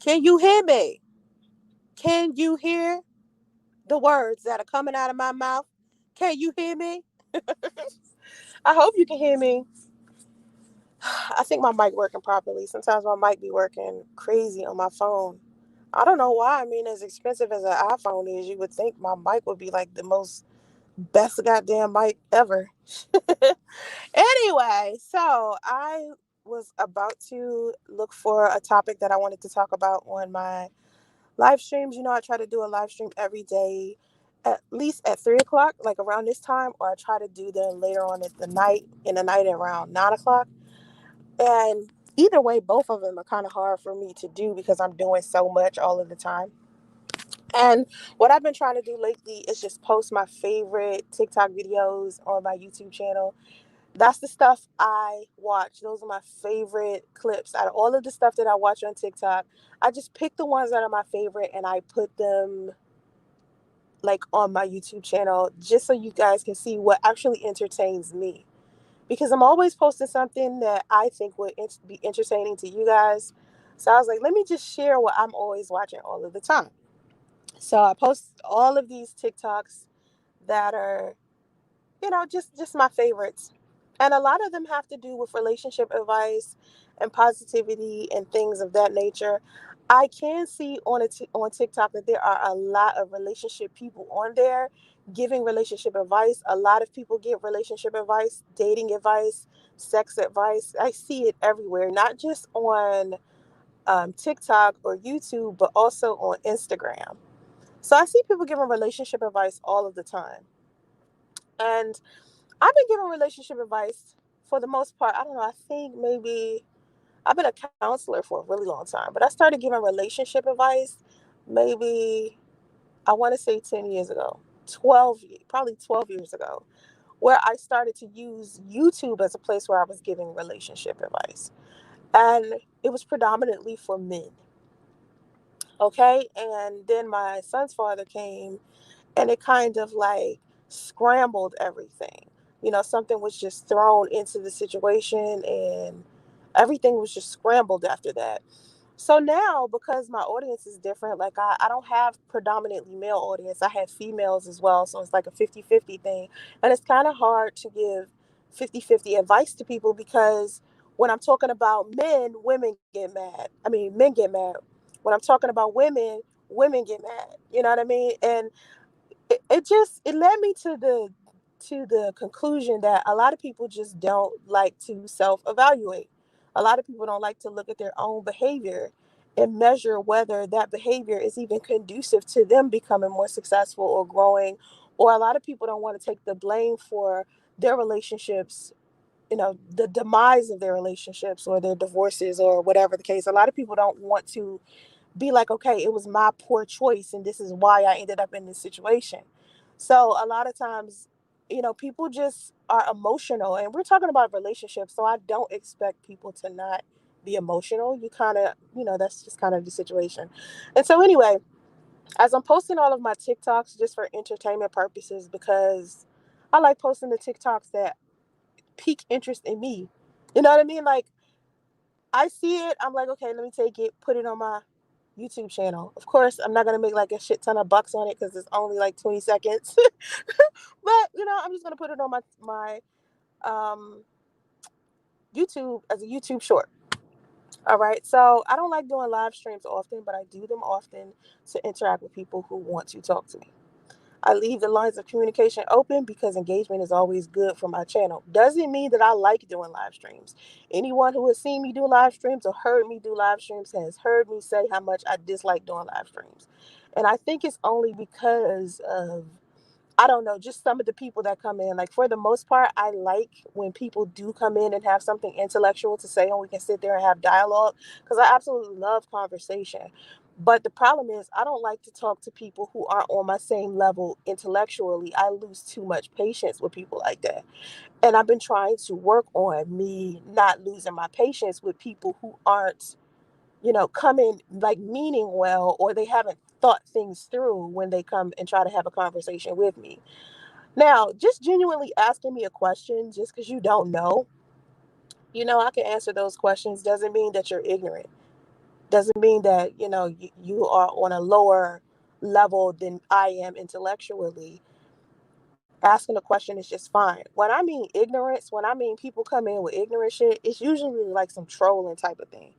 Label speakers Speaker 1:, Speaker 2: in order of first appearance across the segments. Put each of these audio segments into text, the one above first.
Speaker 1: Can you hear me? Can you hear the words that are coming out of my mouth? Can you hear me? I hope you can hear me. I think my mic working properly. Sometimes my mic be working crazy on my phone. I don't know why. I mean, as expensive as an iPhone is, you would think my mic would be like the most best goddamn mic ever. Anyway, so I was about to look for a topic that I wanted to talk about on my live streams. I try to do a live stream every day, at least at 3 o'clock, like around this time, or I try to do them later on in the night around 9 o'clock. And either way, both of them are kind of hard for me to do because I'm doing so much all of the time. And what I've been trying to do lately is just post my favorite TikTok videos on my YouTube channel. That's the stuff I watch. Those are my favorite clips. Out of all of the stuff that I watch on TikTok, I just pick the ones that are my favorite and I put them like on my YouTube channel just so you guys can see what actually entertains me. Because I'm always posting something that I think would be entertaining to you guys. So I was like, let me just share what I'm always watching all of the time. So I post all of these TikToks that are, just my favorites. And a lot of them have to do with relationship advice and positivity and things of that nature. I can see on TikTok that there are a lot of relationship people on there giving relationship advice. A lot of people give relationship advice, dating advice, sex advice. I see it everywhere, not just on TikTok or YouTube, but also on Instagram. So I see people giving relationship advice all of the time. And I've been giving relationship advice for the most part. I don't know. I think maybe I've been a counselor for a really long time, but I started giving relationship advice maybe, I want to say 10 years ago, 12, probably 12 years ago, where I started to use YouTube as a place where I was giving relationship advice. And it was predominantly for men. Okay. And then my son's father came and it kind of like scrambled everything. Something was just thrown into the situation and everything was just scrambled after that. So now, because my audience is different, like I don't have predominantly male audience, I have females as well. So it's like a 50-50 thing. And it's kind of hard to give 50-50 advice to people because when I'm talking about men, women get mad. I mean, men get mad. When I'm talking about women, women get mad. You know what I mean? And it led me to the conclusion that a lot of people just don't like to self-evaluate. A lot of people don't like to look at their own behavior and measure whether that behavior is even conducive to them becoming more successful or growing. Or a lot of people don't want to take the blame for their relationships, the demise of their relationships or their divorces or whatever the case. A lot of people don't want to be like, okay, it was my poor choice and this is why I ended up in this situation. So a lot of times, people just are emotional and we're talking about relationships. So I don't expect people to not be emotional. You kind of, that's just kind of the situation. And so anyway, as I'm posting all of my TikToks just for entertainment purposes, because I like posting the TikToks that pique interest in me. You know what I mean? Like I see it, I'm like, okay, let me take it, put it on my YouTube channel. Of course, I'm not gonna make like a shit ton of bucks on it because it's only like 20 seconds. But I'm just gonna put it on my um, YouTube as a YouTube short. All right. So I don't like doing live streams often, but I do them often to interact with people who want to talk to me. I leave the lines of communication open because engagement is always good for my channel. Doesn't mean that I like doing live streams. Anyone who has seen me do live streams or heard me do live streams has heard me say how much I dislike doing live streams. And I think it's only because of, I don't know, just some of the people that come in. Like for the most part, I like when people do come in and have something intellectual to say and we can sit there and have dialogue because I absolutely love conversation. But the problem is I don't like to talk to people who aren't on my same level intellectually. I lose too much patience with people like that. And I've been trying to work on me not losing my patience with people who aren't, coming like meaning well, or they haven't thought things through when they come and try to have a conversation with me. Now, just genuinely asking me a question just because you don't know, I can answer those questions doesn't mean that you're ignorant. Doesn't mean that, you are on a lower level than I am intellectually. Asking a question is just fine. When I mean ignorance, when I mean people come in with ignorant shit, it's usually like some trolling type of thing.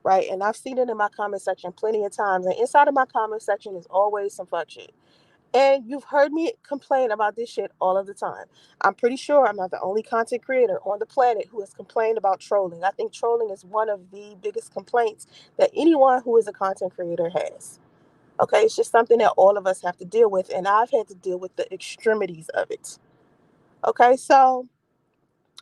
Speaker 1: Right. And I've seen it in my comment section plenty of times. And inside of my comment section is always some fuck shit. And you've heard me complain about this shit all of the time. I'm pretty sure I'm not the only content creator on the planet who has complained about trolling. I think trolling is one of the biggest complaints that anyone who is a content creator has. Okay, it's just something that all of us have to deal with, and I've had to deal with the extremities of it. Okay, so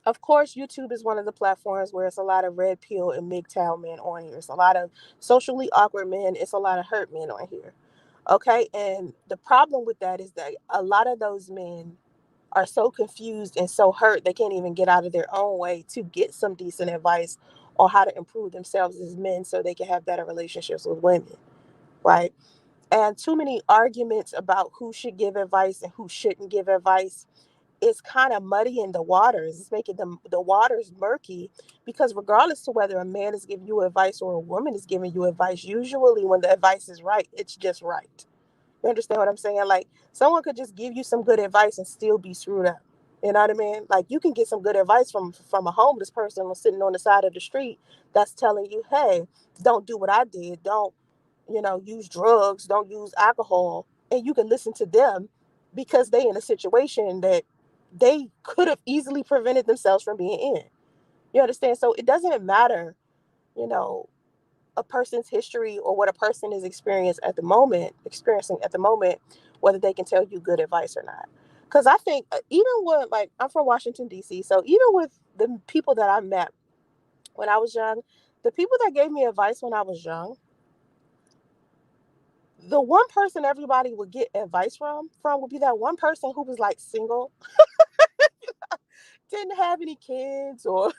Speaker 1: of course, YouTube is one of the platforms where it's a lot of red pill and MGTOW men on here. It's a lot of socially awkward men. It's a lot of hurt men on here. Okay, and the problem with that is that a lot of those men are so confused and so hurt they can't even get out of their own way to get some decent advice on how to improve themselves as men so they can have better relationships with women, right? And too many arguments about who should give advice and who shouldn't give advice is kind of muddying the waters. It's making the waters murky because regardless to whether a man is giving you advice or a woman is giving you advice, usually when the advice is right, it's just right. You understand what I'm saying? Like someone could just give you some good advice and still be screwed up. You know what I mean? Like you can get some good advice from a homeless person sitting on the side of the street that's telling you, "Hey, don't do what I did. Don't, use drugs, don't use alcohol." And you can listen to them because they in a situation that they could have easily prevented themselves from being in. You understand? So it doesn't matter, you know, a person's history or what a person is experiencing at the moment, whether they can tell you good advice or not. Because I think even with like I'm from Washington D.C., so even with the people that I met when I was young, the people that gave me advice when I was young, the one person everybody would get advice from would be that one person who was like single, didn't have any kids, or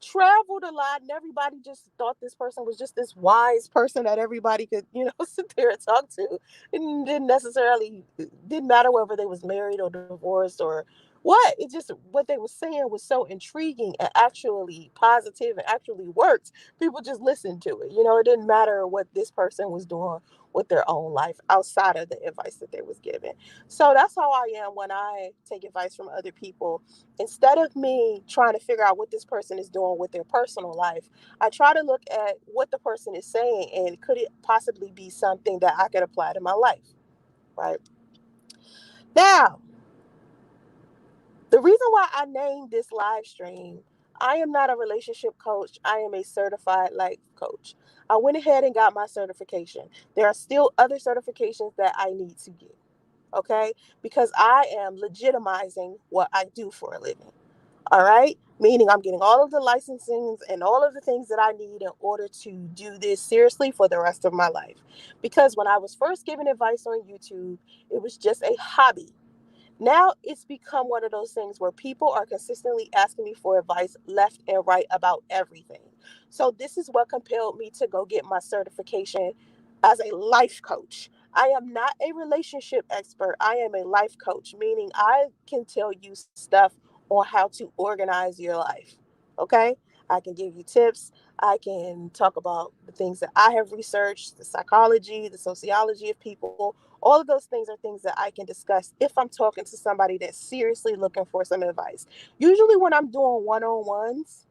Speaker 1: traveled a lot, and everybody just thought this person was just this wise person that everybody could, sit there and talk to. And didn't matter whether they was married or divorced or what. It just what they were saying was so intriguing and actually positive and actually worked. People just listened to it. It didn't matter what this person was doing with their own life outside of the advice that they was given. So that's how I am when I take advice from other people. Instead of me trying to figure out what this person is doing with their personal life, I try to look at what the person is saying and could it possibly be something that I could apply to my life, right? Now, the reason why I named this live stream, I am not a relationship coach. I am a certified life coach. I went ahead and got my certification. There are still other certifications that I need to get, okay? Because I am legitimizing what I do for a living. All right. Meaning I'm getting all of the licensings and all of the things that I need in order to do this seriously for the rest of my life. Because when I was first giving advice on YouTube, it was just a hobby. Now it's become one of those things where people are consistently asking me for advice left and right about everything. So this is what compelled me to go get my certification as a life coach. I am not a relationship expert. I am a life coach, meaning I can tell you stuff on how to organize your life. Okay? I can give you tips. I can talk about the things that I have researched, the psychology, the sociology of people. All of those things are things that I can discuss if I'm talking to somebody that's seriously looking for some advice. Usually, when I'm doing one on ones,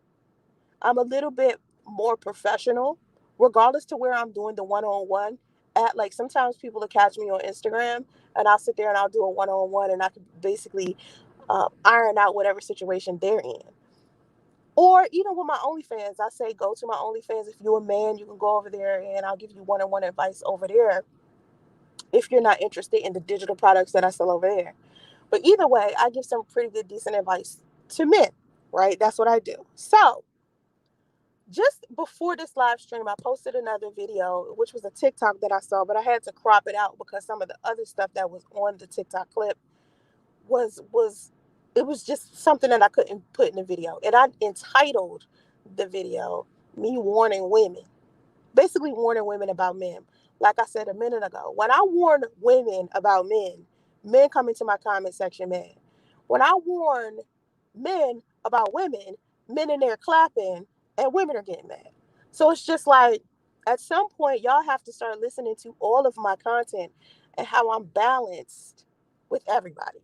Speaker 1: I'm a little bit more professional, regardless to where I'm doing the one on one. At like sometimes people will catch me on Instagram and I'll sit there and I'll do a one on one and I can basically iron out whatever situation they're in. Or even with my OnlyFans, I say go to my OnlyFans. If you're a man, you can go over there and I'll give you one on one advice over there if you're not interested in the digital products that I sell over there. But either way, I give some pretty good, decent advice to men, right? That's what I do. So just before this live stream, I posted another video, which was a TikTok that I saw, but I had to crop it out because some of the other stuff that was on the TikTok clip was it was just something that I couldn't put in the video. And I entitled the video "Me Warning Women," basically warning women about men. Like I said a minute ago, when I warn women about men, men come into my comment section mad. When I warn men about women, men in there clapping and women are getting mad. So it's just like At some point, y'all have to start listening to all of my content and how I'm balanced with everybody.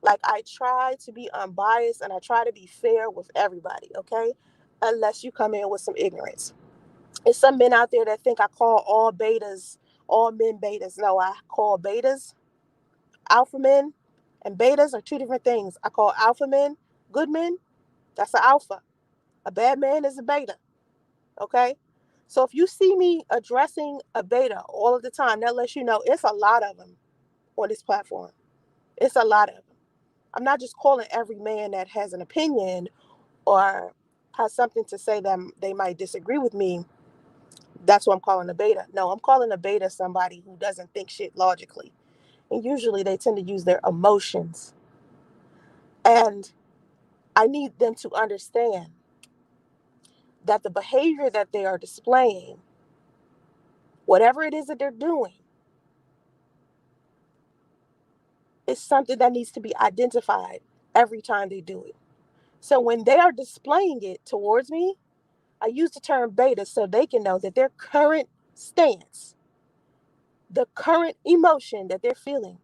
Speaker 1: Like, I try to be unbiased and I try to be fair with everybody, okay? Unless you come in with some ignorance. There's some men out there that think I call all men betas. No, I call betas alpha men, and betas are two different things. I call alpha men good men. That's an alpha. A bad man is a beta. Okay? So if you see me addressing a beta all of the time, that lets you know it's a lot of them on this platform. It's a lot of them. I'm not just calling every man that has an opinion or has something to say that they might disagree with me. That's what I'm calling a beta. No, I'm calling a beta somebody who doesn't think shit logically. And usually they tend to use their emotions. And I need them to understand that the behavior that they are displaying, whatever it is that they're doing, is something that needs to be identified every time they do it. So when they are displaying it towards me, I use the term beta so they can know that their current stance, the current emotion that they're feeling,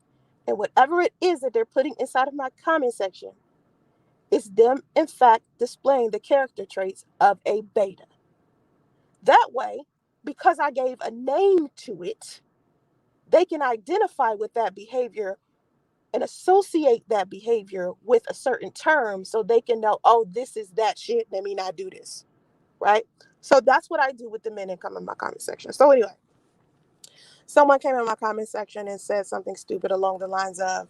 Speaker 1: and whatever it is that they're putting inside of my comment section is them, in fact, displaying the character traits of a beta. That way, because I gave a name to it, they can identify with that behavior and associate that behavior with a certain term so they can know, oh, this is that shit. Let me not do this. Right? So that's what I do with the men that come in my comment section. So anyway, someone came in my comment section and said something stupid along the lines of,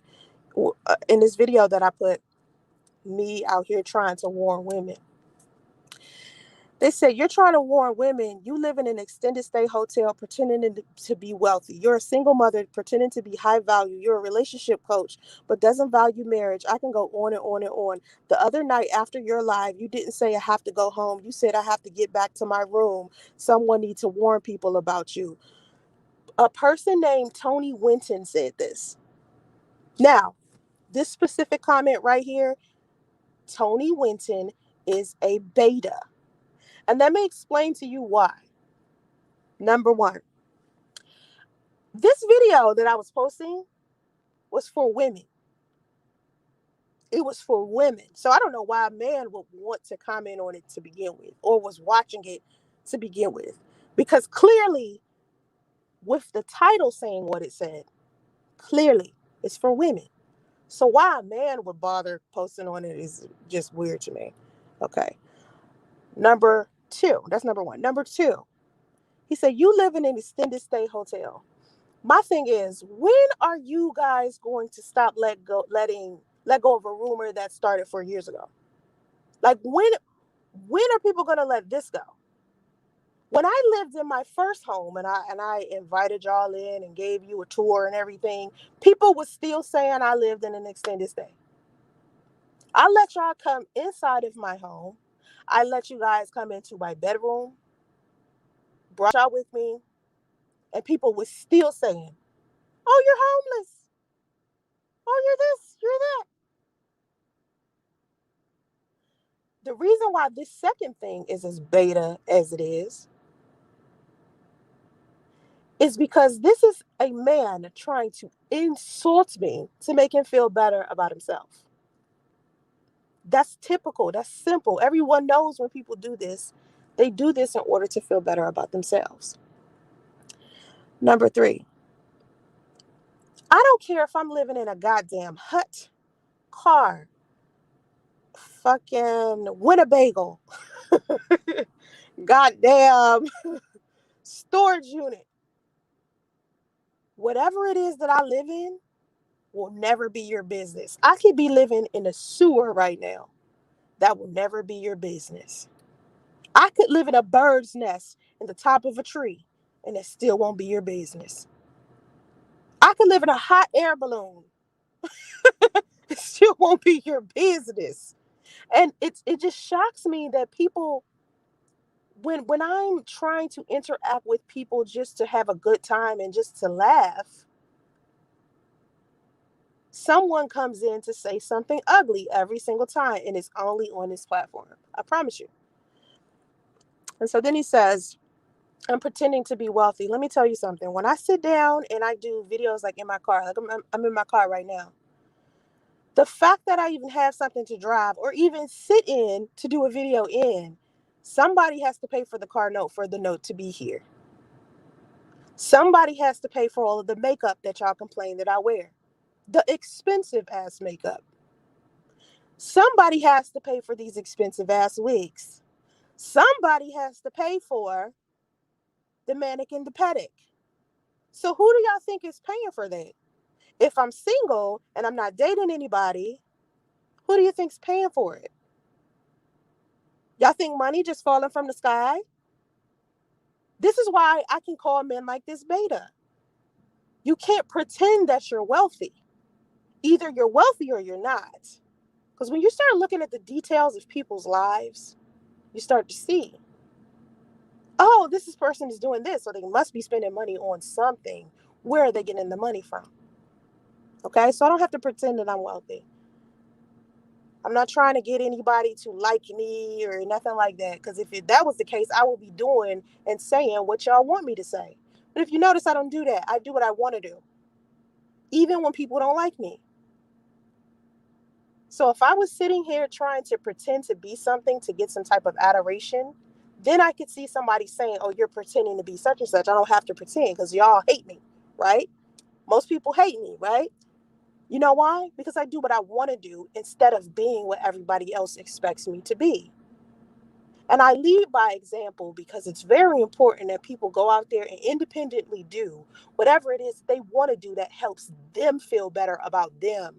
Speaker 1: in this video that I put, me out here trying to warn women. They said, you're trying to warn women. You live in an extended stay hotel pretending to be wealthy. You're a single mother pretending to be high value. You're a relationship coach, but doesn't value marriage. I can go on and on and on. The other night after your live, you didn't say I have to go home. You said I have to get back to my room. Someone needs to warn people about you. A person named Tony Winton said this. Now, this specific comment right here, Tony Winton is a beta. And let me explain to you why. Number one, this video that I was posting was for women. It was for women. So I don't know why a man would want to comment on it to begin with or was watching it to begin with. Because clearly, with the title saying what it said, clearly it's for women. So why a man would bother posting on it is just weird to me. Okay. Number two, that's number one. Number two, he said, you live in an extended stay hotel. My thing is, when are you guys going to stop let go of a rumor that started 4 years ago? Like, when are people gonna let this go? When I lived in my first home and I invited y'all in and gave you a tour and everything, people were still saying I lived in an extended stay. I let y'all come inside of my home. I let you guys come into my bedroom, brought y'all with me, and people were still saying, oh, you're homeless. Oh, you're this, you're that. The reason why this second thing is as beta as it is because this is a man trying to insult me to make him feel better about himself. That's typical. That's simple. Everyone knows when people do this, they do this in order to feel better about themselves. Number three, I don't care if I'm living in a goddamn hut, car, fucking Winnebago, goddamn storage unit. Whatever it is that I live in will never be your business. I could be living in a sewer right now. That will never be your business. I could live in a bird's nest in the top of a tree, and it still won't be your business. I could live in a hot air balloon. It still won't be your business. And it just shocks me that people, when I'm trying to interact with people just to have a good time and just to laugh, someone comes in to say something ugly every single time, and it's only on this platform. I promise you. And so then he says, I'm pretending to be wealthy. Let me tell you something. When I sit down and I do videos like in my car, like I'm in my car right now, the fact that I even have something to drive or even sit in to do a video in, somebody has to pay for the car note for the note to be here. Somebody has to pay for all of the makeup that y'all complain that I wear, the expensive ass makeup. Somebody has to pay for these expensive ass wigs. Somebody has to pay for the manic and the pedic. So who do y'all think is paying for that? If I'm single and I'm not dating anybody, who do you think's paying for it? Y'all think money just falling from the sky? This is why I can call men like this beta. You can't pretend that you're wealthy. Either you're wealthy or you're not. Because when you start looking at the details of people's lives, you start to see, oh, this person is doing this, so they must be spending money on something. Where are they getting the money from? Okay, so I don't have to pretend that I'm wealthy. I'm not trying to get anybody to like me or nothing like that. Because if that was the case, I would be doing and saying what y'all want me to say. But if you notice, I don't do that. I do what I want to do, even when people don't like me. So if I was sitting here trying to pretend to be something to get some type of adoration, then I could see somebody saying, oh, you're pretending to be such and such. I don't have to pretend because y'all hate me, right? Most people hate me, right? You know why? Because I do what I want to do instead of being what everybody else expects me to be. And I lead by example because it's very important that people go out there and independently do whatever it is they want to do that helps them feel better about them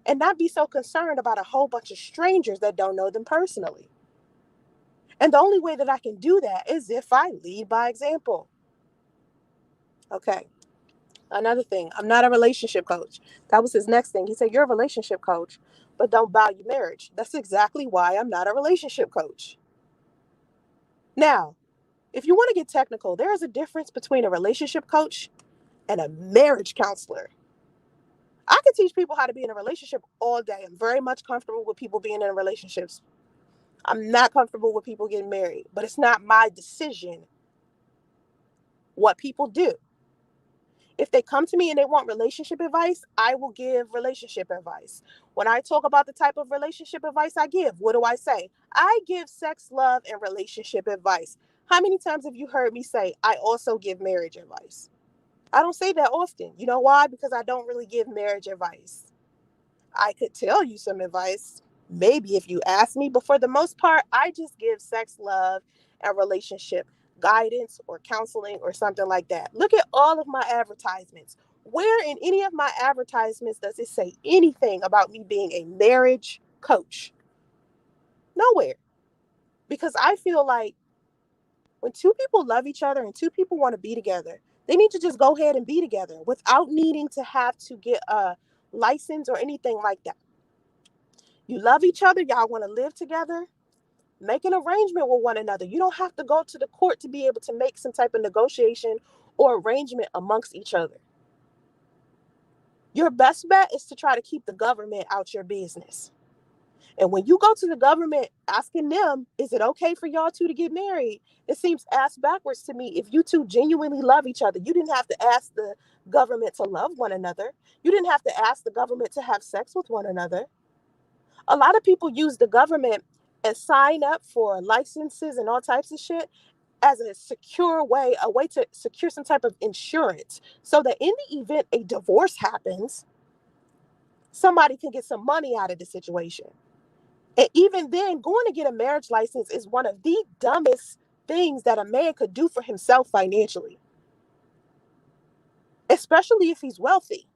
Speaker 1: and not be so concerned about a whole bunch of strangers that don't know them personally. And the only way that I can do that is if I lead by example. Okay. Another thing, I'm not a relationship coach. That was his next thing. He said, you're a relationship coach, but don't value marriage. That's exactly why I'm not a relationship coach. Now, if you want to get technical, there is a difference between a relationship coach and a marriage counselor. I can teach people how to be in a relationship all day. I'm very much comfortable with people being in relationships. I'm not comfortable with people getting married, but it's not my decision what people do. If they come to me and they want relationship advice, I will give relationship advice. When I talk about the type of relationship advice I give, what do I say? I give sex, love, and relationship advice. How many times have you heard me say, I also give marriage advice? I don't say that often. You know why? Because I don't really give marriage advice. I could tell you some advice, maybe if you ask me, but for the most part, I just give sex, love, and relationship guidance or counseling or something like that. Look at all of my advertisements. Where in any of my advertisements does it say anything about me being a marriage coach? Nowhere. Because I feel like when two people love each other and two people want to be together, they need to just go ahead and be together without needing to have to get a license or anything like that. You love each other, y'all want to live together, make an arrangement with one another. You don't have to go to the court to be able to make some type of negotiation or arrangement amongst each other. Your best bet is to try to keep the government out your business. And when you go to the government asking them, is it okay for y'all two to get married? It seems ass backwards to me. If you two genuinely love each other, you didn't have to ask the government to love one another. You didn't have to ask the government to have sex with one another. A lot of people use the government and sign up for licenses and all types of shit as a secure way, a way to secure some type of insurance so that in the event a divorce happens, somebody can get some money out of the situation. And even then, going to get a marriage license is one of the dumbest things that a man could do for himself financially, especially if he's wealthy.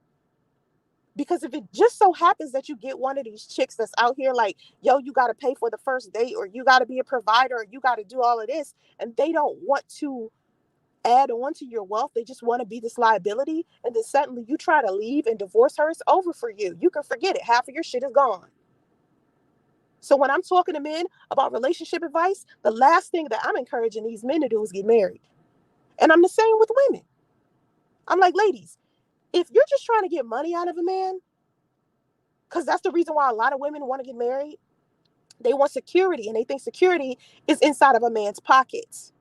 Speaker 1: Because if it just so happens that you get one of these chicks that's out here like, yo, you got to pay for the first date, or you got to be a provider, or you got to do all of this, and they don't want to add on to your wealth, they just want to be this liability, and then suddenly you try to leave and divorce her, it's over for you. You can forget it. Half of your shit is gone. So when I'm talking to men about relationship advice, the last thing that I'm encouraging these men to do is get married. And I'm the same with women. I'm like, ladies, if you're just trying to get money out of a man, because that's the reason why a lot of women want to get married, they want security and they think security is inside of a man's pockets.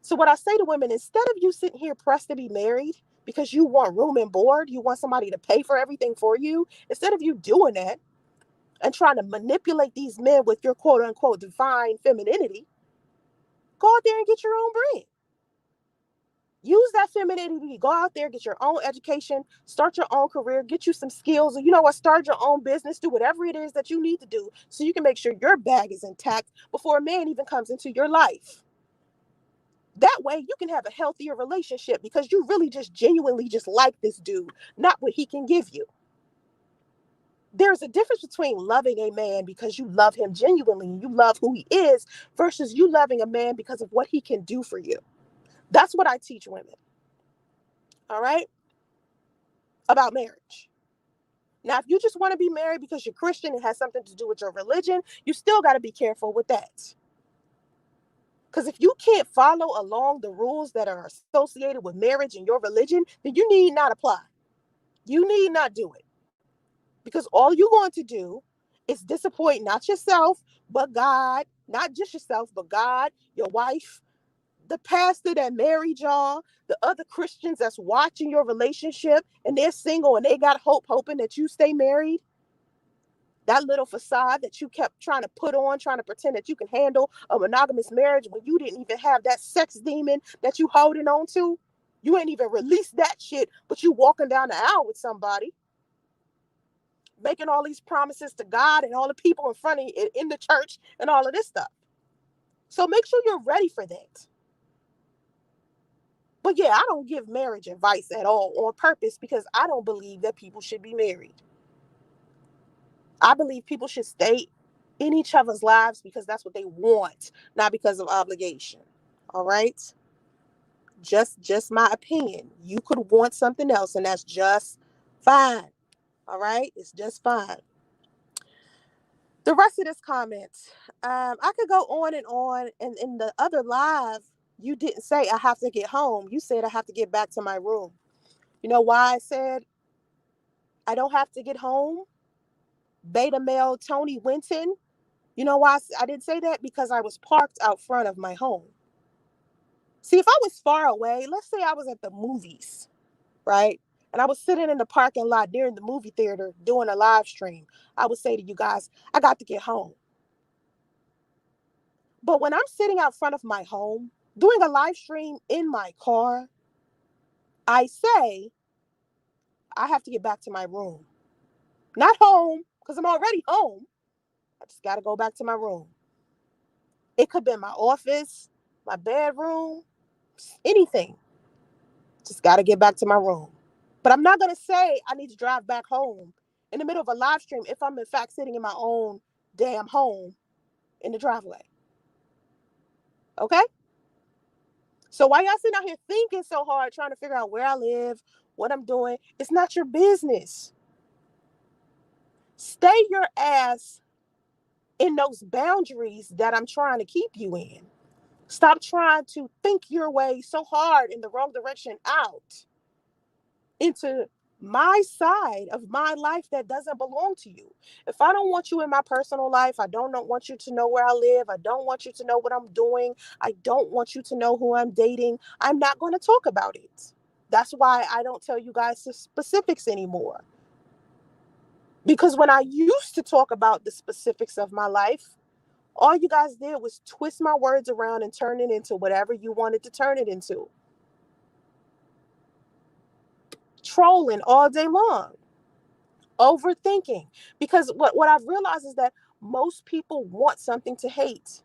Speaker 1: So what I say to women, instead of you sitting here pressed to be married because you want room and board, you want somebody to pay for everything for you, instead of you doing that and trying to manipulate these men with your quote unquote divine femininity, go out there and get your own bread. Use that femininity. Go out there, get your own education, start your own career, get you some skills, or you know what, start your own business, do whatever it is that you need to do so you can make sure your bag is intact before a man even comes into your life. That way you can have a healthier relationship because you really just genuinely just like this dude, not what he can give you. There's a difference between loving a man because you love him genuinely and you love who he is versus you loving a man because of what he can do for you. That's what I teach women. All right? About marriage. Now, if you just want to be married because you're Christian and has something to do with your religion, you still got to be careful with that. Because if you can't follow along the rules that are associated with marriage and your religion, then you need not apply. You need not do it. Because all you're going to do is disappoint not yourself, but God, not just yourself, but God, your wife, the pastor that married y'all, the other Christians that's watching your relationship and they're single and they got hope, hoping that you stay married. That little facade that you kept trying to put on, trying to pretend that you can handle a monogamous marriage when you didn't even have that sex demon that you holding on to. You ain't even released that shit, but you walking down the aisle with somebody, making all these promises to God and all the people in front of you in the church and all of this stuff. So make sure you're ready for that. But yeah, I don't give marriage advice at all on purpose because I don't believe that people should be married. I believe people should stay in each other's lives because that's what they want, not because of obligation. All right? Just my opinion. You could want something else and that's just fine. All right? It's just fine. The rest of this comment, I could go on, and in the other live, you didn't say I have to get home. You said I have to get back to my room. You know why I said I don't have to get home? Beta male Tony Winton. You know why I didn't say that? Because I was parked out front of my home. See, if I was far away, let's say I was at the movies, right? And I was sitting in the parking lot during the movie theater doing a live stream, I would say to you guys, I got to get home. But when I'm sitting out front of my home doing a live stream in my car, I say I have to get back to my room. Not home, because I'm already home. I just got to go back to my room. It could be my office, my bedroom, anything. Just got to get back to my room. But I'm not going to say I need to drive back home in the middle of a live stream if I'm in fact sitting in my own damn home in the driveway. Okay? So why y'all sitting out here thinking so hard, trying to figure out where I live, what I'm doing? It's not your business. Stay your ass in those boundaries that I'm trying to keep you in. Stop trying to think your way so hard in the wrong direction out into my side of my life that doesn't belong to you. If I don't want you in my personal life, I don't want you to know where I live. I don't want you to know what I'm doing. I don't want you to know who I'm dating. I'm not going to talk about it. That's why I don't tell you guys the specifics anymore. Because when I used to talk about the specifics of my life, all you guys did was twist my words around and turn it into whatever you wanted to turn it into. Trolling all day long. Overthinking. Because what I've realized is that most people want something to hate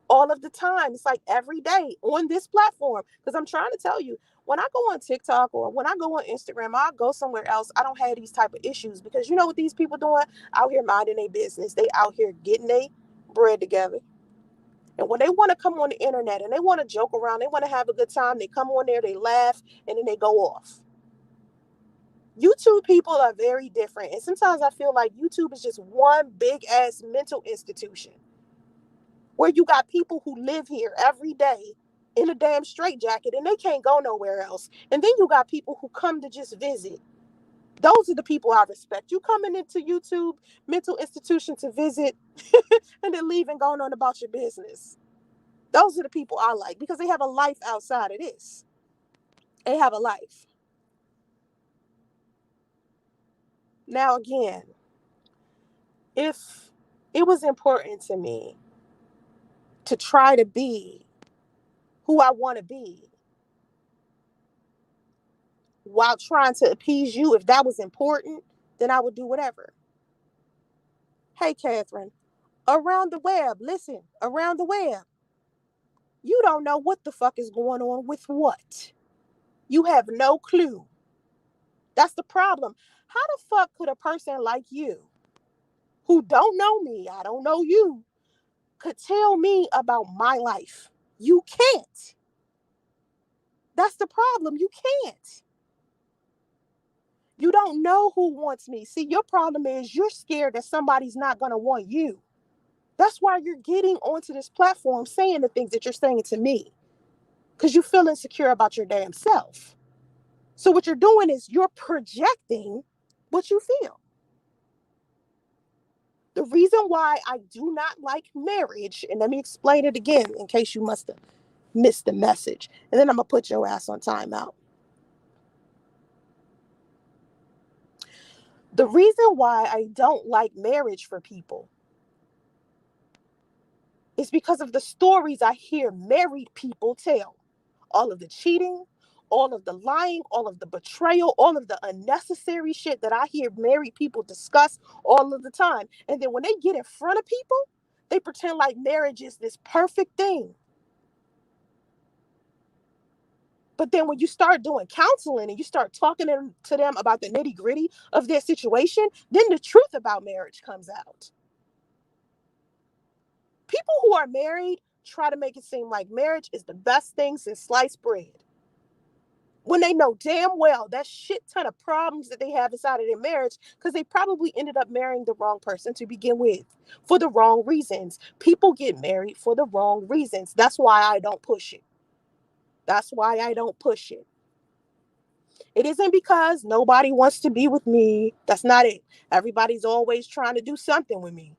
Speaker 1: all of the time. It's like every day on this platform. Because I'm trying to tell you, when I go on TikTok or when I go on Instagram, I go somewhere else, I don't have these type of issues. Because you know what these people doing? Out here minding their business. They out here getting their bread together. And when they want to come on the internet and they want to joke around, they want to have a good time, they come on there, they laugh, and then they go off. YouTube people are very different. And sometimes I feel like YouTube is just one big ass mental institution where you got people who live here every day in a damn straitjacket and they can't go nowhere else. And then you got people who come to just visit. Those are the people I respect. You coming into YouTube mental institution to visit and then leave and going on about your business. Those are the people I like because they have a life outside of this. They have a life. Now, again, if it was important to me to try to be who I want to be while trying to appease you, if that was important, then I would do whatever. Hey, Catherine, around the web, listen, around the web, you don't know what the fuck is going on with what. You have no clue. That's the problem. How the fuck could a person like you, who don't know me, I don't know you, could tell me about my life? You can't. That's the problem. You can't. You don't know who wants me. See, your problem is you're scared that somebody's not going to want you. That's why you're getting onto this platform saying the things that you're saying to me, because you feel insecure about your damn self. So what you're doing is you're projecting what you feel. The reason why I do not like marriage, and let me explain it again in case you must have missed the message, and then I'm going to put your ass on timeout. The reason why I don't like marriage for people is because of the stories I hear married people tell. All of the cheating, all of the lying, all of the betrayal, all of the unnecessary shit that I hear married people discuss all of the time. And then when they get in front of people, they pretend like marriage is this perfect thing. But then when you start doing counseling and you start talking to them about the nitty gritty of their situation, then the truth about marriage comes out. People who are married try to make it seem like marriage is the best thing since sliced bread, when they know damn well that shit ton of problems that they have inside of their marriage because they probably ended up marrying the wrong person to begin with for the wrong reasons. People get married for the wrong reasons. That's why I don't push it. That's why I don't push it. It isn't because nobody wants to be with me. That's not it. Everybody's always trying to do something with me.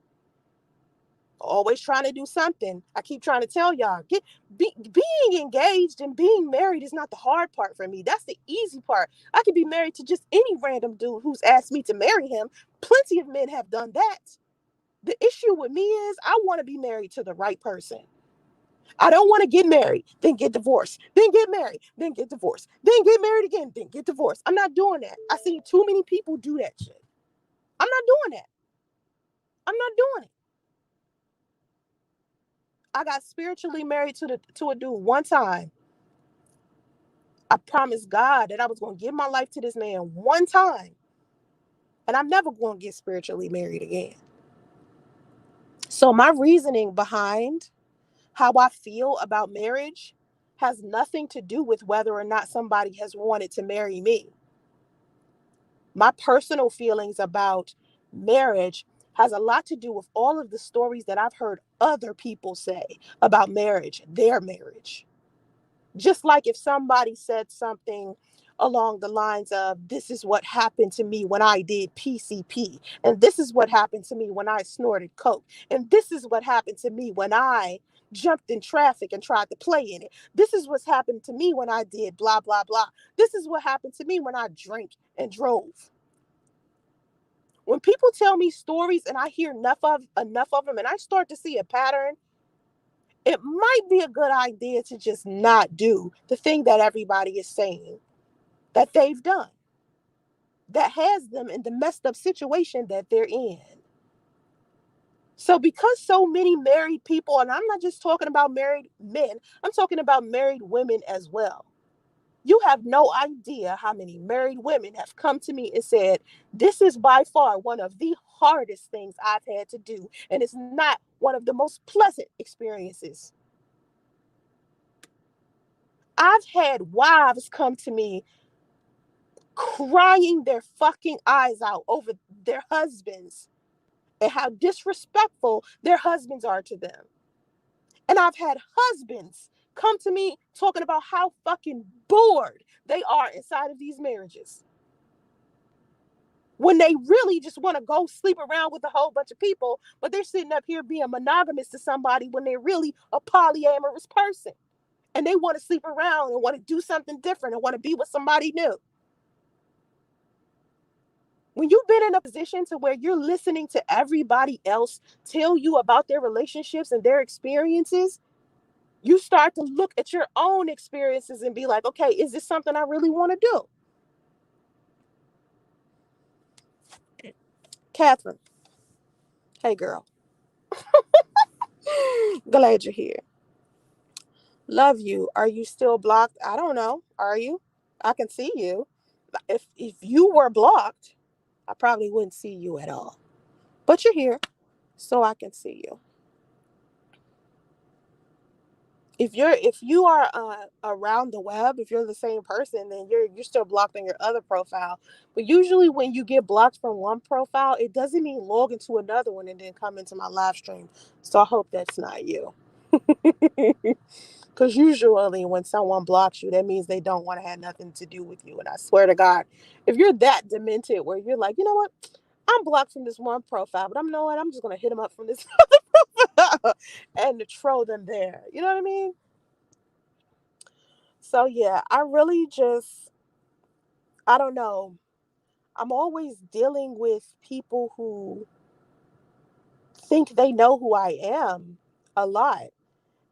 Speaker 1: Always trying to do something. I keep trying to tell y'all, being engaged and being married is not the hard part for me. That's the easy part. I could be married to just any random dude who's asked me to marry him. Plenty of men have done that. The issue with me is I want to be married to the right person. I don't want to get married, then get divorced, then get married, then get divorced, then get married again, then get divorced. I'm not doing that. I see too many people do that shit. I'm not doing that. I'm not doing it. I got spiritually married to a dude one time. I promised God that I was going to give my life to this man one time. And I'm never going to get spiritually married again. So my reasoning behind how I feel about marriage has nothing to do with whether or not somebody has wanted to marry me. My personal feelings about marriage has a lot to do with all of the stories that I've heard other people say about marriage, their marriage. Just like if somebody said something along the lines of, this is what happened to me when I did PCP, and this is what happened to me when I snorted coke, and this is what happened to me when I jumped in traffic and tried to play in it. This is what's happened to me when I did blah blah blah. This is what happened to me when I drank and drove. When people tell me stories and I hear enough of them and I start to see a pattern, it might be a good idea to just not do the thing that everybody is saying that they've done that has them in the messed up situation that they're in. So because so many married people, and I'm not just talking about married men, I'm talking about married women as well. You have no idea how many married women have come to me and said, this is by far one of the hardest things I've had to do. And it's not one of the most pleasant experiences. I've had wives come to me crying their fucking eyes out over their husbands and how disrespectful their husbands are to them. And I've had husbands come to me talking about how fucking bored they are inside of these marriages. when they really just want to go sleep around with a whole bunch of people, but they're sitting up here being monogamous to somebody when they're really a polyamorous person. And they want to sleep around and want to do something different and want to be with somebody new. When you've been in a position to where you're listening to everybody else tell you about their relationships and their experiences, you start to look at your own experiences and be like, okay, is this something I really want to do? Catherine, hey girl, glad you're here. Love you. Are you still blocked? I don't know. Are you? I can see you. If you were blocked, I probably wouldn't see you at all. But you're here, so I can see you. If you are around the web, if you're the same person, then you're still blocked on your other profile. But usually when you get blocked from one profile, it doesn't mean log into another one and then come into my live stream. So I hope that's not you. Because usually when someone blocks you, that means they don't want to have nothing to do with you. And I swear to God, if you're that demented where you're like, you know what, I'm blocked from this one profile, but I'm know what, I'm just gonna hit them up from this and to troll them there. You know what I mean? So yeah, I really just, I don't know. I'm always dealing with people who think they know who I am a lot.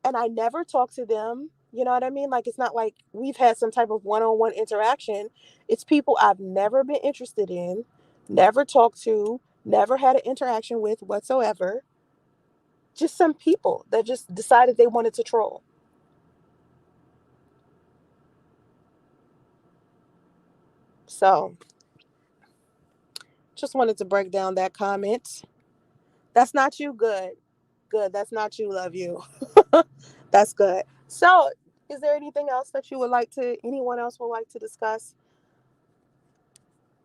Speaker 1: And I never talk to them. You know what I mean? Like, it's not like we've had some type of one-on-one interaction. It's people I've never been interested in, never talked to, never had an interaction with whatsoever. Just some people that just decided they wanted to troll. So just wanted to break down that comment. That's not you. Good. Good. That's not you. Love you. That's good. So, is there anything else that you would like to, anyone else would like to discuss?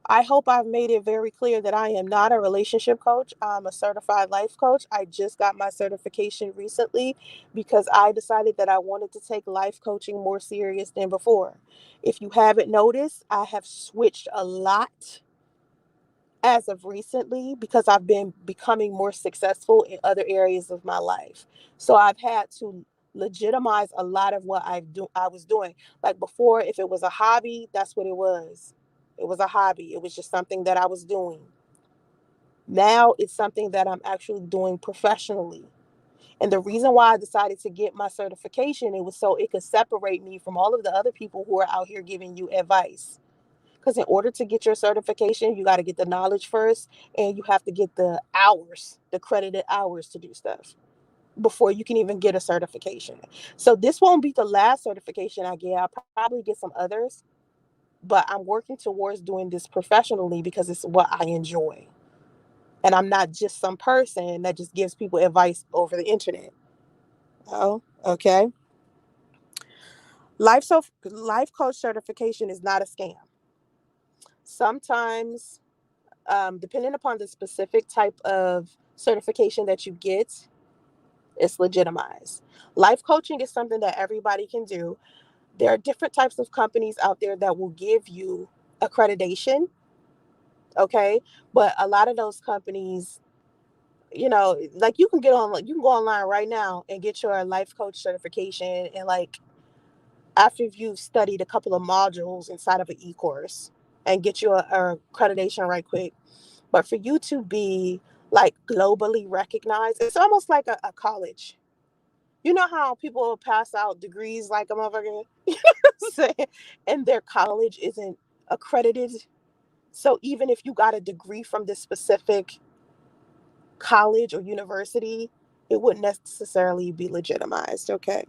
Speaker 1: I hope I've made it very clear that I am not a relationship coach. I'm a certified life coach. I just got my certification recently because I decided that I wanted to take life coaching more serious than before. If you haven't noticed, I have switched a lot as of recently because I've been becoming more successful in other areas of my life. So I've had to legitimize a lot of what I was doing. Like before, if it was a hobby, that's what it was. It was a hobby. It was just something that I was doing. Now it's something that I'm actually doing professionally. And the reason why I decided to get my certification, it was so it could separate me from all of the other people who are out here giving you advice. Because in order to get your certification, you got to get the knowledge first, and you have to get the hours, the credited hours to do stuff before you can even get a certification. So this won't be the last certification I get. I'll probably get some others, but I'm working towards doing this professionally because it's what I enjoy. And I'm not just some person that just gives people advice over the internet. Oh, okay. Life coach certification is not a scam. Sometimes depending upon the specific type of certification that you get, it's legitimized. Life coaching is something that everybody can do. There are different types of companies out there that will give you accreditation, okay? But a lot of those companies, like you can go online right now and get your life coach certification and like after you've studied a couple of modules inside of an e-course and get you a accreditation right quick. But for you to be like globally recognized, it's almost like a college. You know how people will pass out degrees like a motherfucker, saying, and their college isn't accredited. So even if you got a degree from this specific college or university, it wouldn't necessarily be legitimized. Okay.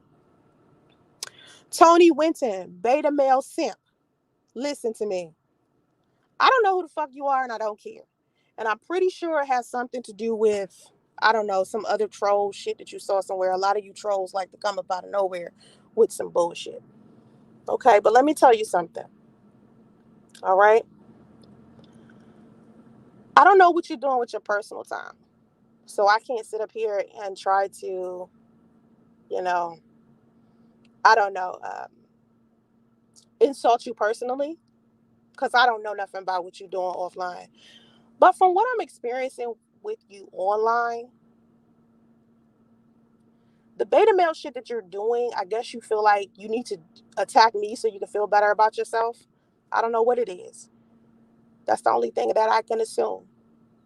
Speaker 1: Tony Winton, beta male simp. Listen to me. I don't know who the fuck you are and I don't care. And I'm pretty sure it has something to do with, I don't know, some other troll shit that you saw somewhere. A lot of you trolls like to come up out of nowhere with some bullshit. Okay, but let me tell you something. All right. I don't know what you're doing with your personal time. So I can't sit up here and try to, you know, I don't know, insult you personally because I don't know nothing about what you're doing offline. But from what I'm experiencing with you online, the beta male shit that you're doing, I guess you feel like you need to attack me so you can feel better about yourself. I don't know what it is. That's the only thing that I can assume.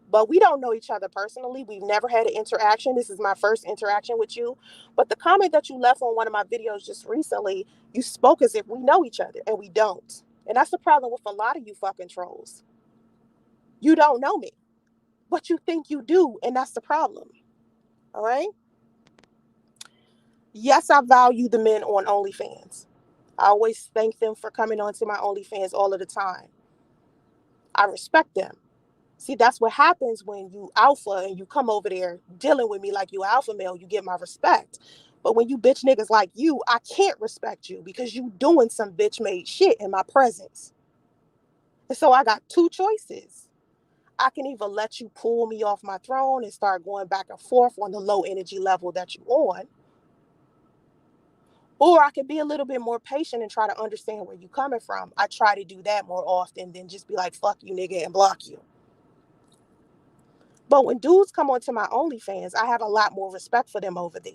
Speaker 1: But we don't know each other personally. We've never had an interaction. This is my first interaction with you. But the comment that you left on one of my videos just recently, you spoke as if we know each other, and we don't. And that's the problem with a lot of you fucking trolls. You don't know me, but you think you do, and that's the problem. All right? Yes, I value the men on OnlyFans. I always thank them for coming onto my OnlyFans all of the time. I respect them. See, that's what happens when you alpha and you come over there dealing with me like you alpha male, you get my respect. But when you bitch niggas like you, I can't respect you because you doing some bitch made shit in my presence. And so I got two choices. I can either let you pull me off my throne and start going back and forth on the low energy level that you on, or I could be a little bit more patient and try to understand where you're coming from. I try to do that more often than just be like, fuck you, nigga, and block you. But when dudes come onto my OnlyFans, I have a lot more respect for them over there.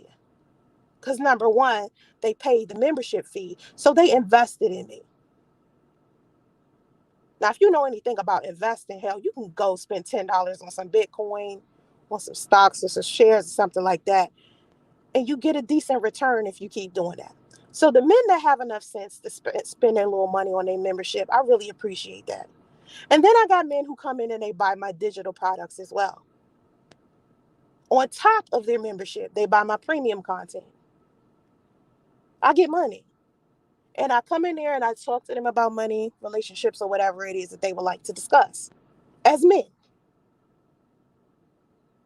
Speaker 1: Because number one, they paid the membership fee. So they invested in me. Now, if you know anything about investing, hell, you can go spend $10 on some Bitcoin, on some stocks or some shares or something like that. And you get a decent return if you keep doing that. So the men that have enough sense to spend their little money on their membership, I really appreciate that. And then I got men who come in and they buy my digital products as well. On top of their membership, they buy my premium content. I get money. And I come in there and I talk to them about money, relationships, or whatever it is that they would like to discuss as men.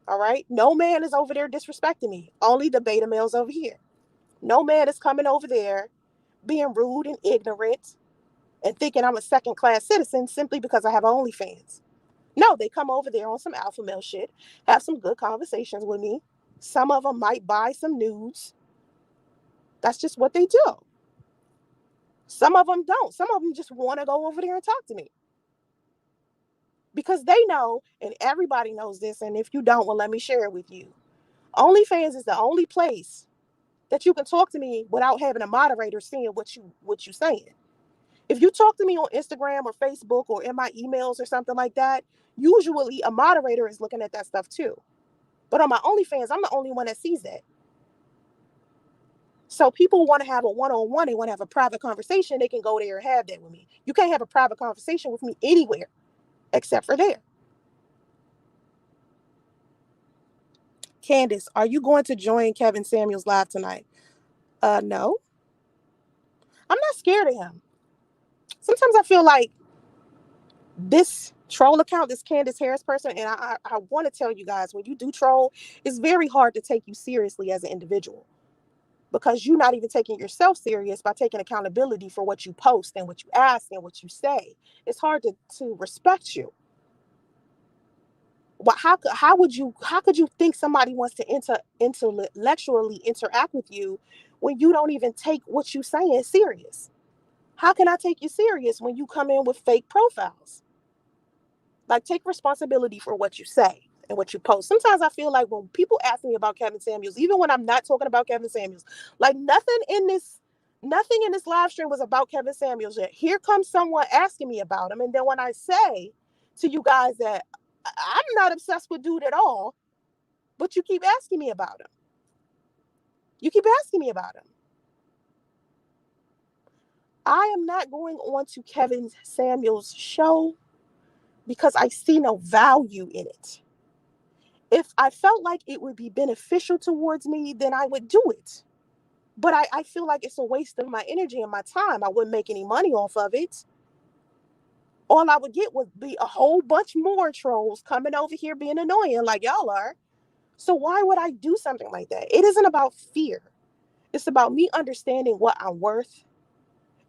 Speaker 1: All right. No man is over there disrespecting me. Only the beta males over here. No man is coming over there being rude and ignorant and thinking I'm a second class citizen simply because I have OnlyFans. No, they come over there on some alpha male shit, have some good conversations with me. Some of them might buy some nudes. That's just what they do. Some of them don't. Some of them just want to go over there and talk to me because they know, and everybody knows this. And if you don't, well, let me share it with you. OnlyFans is the only place that you can talk to me without having a moderator seeing what you saying. If you talk to me on Instagram or Facebook or in my emails or something like that, usually a moderator is looking at that stuff too. But on my OnlyFans, I'm the only one that sees that. So people want to have a one-on-one, they want to have a private conversation, they can go there and have that with me. You can't have a private conversation with me anywhere except for there. Candace, are you going to join Kevin Samuels live tonight? No. I'm not scared of him. Sometimes I feel like this troll account, this Candace Harris person, and I want to tell you guys, when you do troll, it's very hard to take you seriously as an individual because you're not even taking yourself serious by taking accountability for what you post and what you ask and what you say. It's hard to respect you. Well, how could you think somebody wants to intellectually interact with you when you don't even take what you saying serious? How can I take you serious when you come in with fake profiles? Like, take responsibility for what you say and what you post. Sometimes I feel like when people ask me about Kevin Samuels, even when I'm not talking about Kevin Samuels, like nothing in this live stream was about Kevin Samuels yet. Here comes someone asking me about him. And then when I say to you guys that I'm not obsessed with dude at all, but you keep asking me about him. You keep asking me about him. I am not going on to Kevin Samuels' show because I see no value in it. If I felt like it would be beneficial towards me, then I would do it. But I feel like it's a waste of my energy and my time. I wouldn't make any money off of it. All I would get would be a whole bunch more trolls coming over here being annoying like y'all are. So why would I do something like that? It isn't about fear. It's about me understanding what I'm worth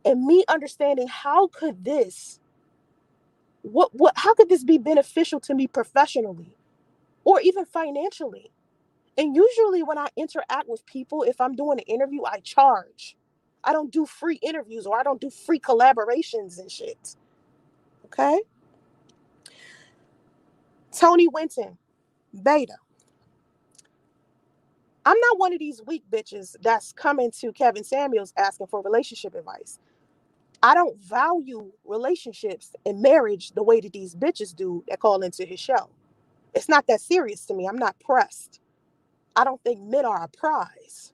Speaker 1: and me understanding how could this be beneficial to me professionally or even financially? And usually when I interact with people, if I'm doing an interview, I charge. I don't do free interviews or I don't do free collaborations and shit. Okay? Tony Winton, beta. I'm not one of these weak bitches that's coming to Kevin Samuels asking for relationship advice. I don't value relationships and marriage the way that these bitches do that call into his show. It's not that serious to me. I'm not pressed. I don't think men are a prize.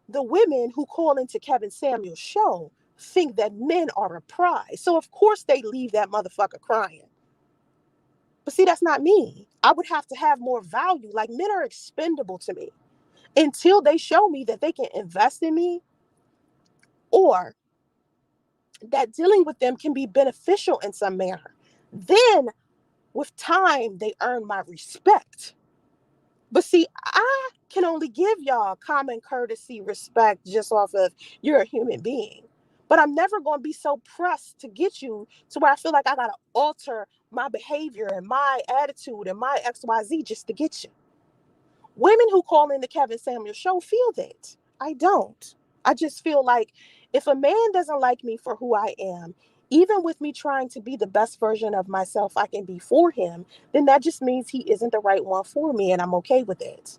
Speaker 1: The women who call into Kevin Samuels' show think that men are a prize. So of course they leave that motherfucker crying. But see, that's not me. I would have to have more value. Like, men are expendable to me until they show me that they can invest in me, or that dealing with them can be beneficial in some manner. Then with time, they earn my respect. But see, I can only give y'all common courtesy, respect just off of you're a human being. But I'm never going to be so pressed to get you to where I feel like I got to alter my behavior and my attitude and my XYZ just to get you. Women who call in the Kevin Samuels show feel that. I don't. I just feel like if a man doesn't like me for who I am, even with me trying to be the best version of myself I can be for him, then that just means he isn't the right one for me, and I'm okay with it.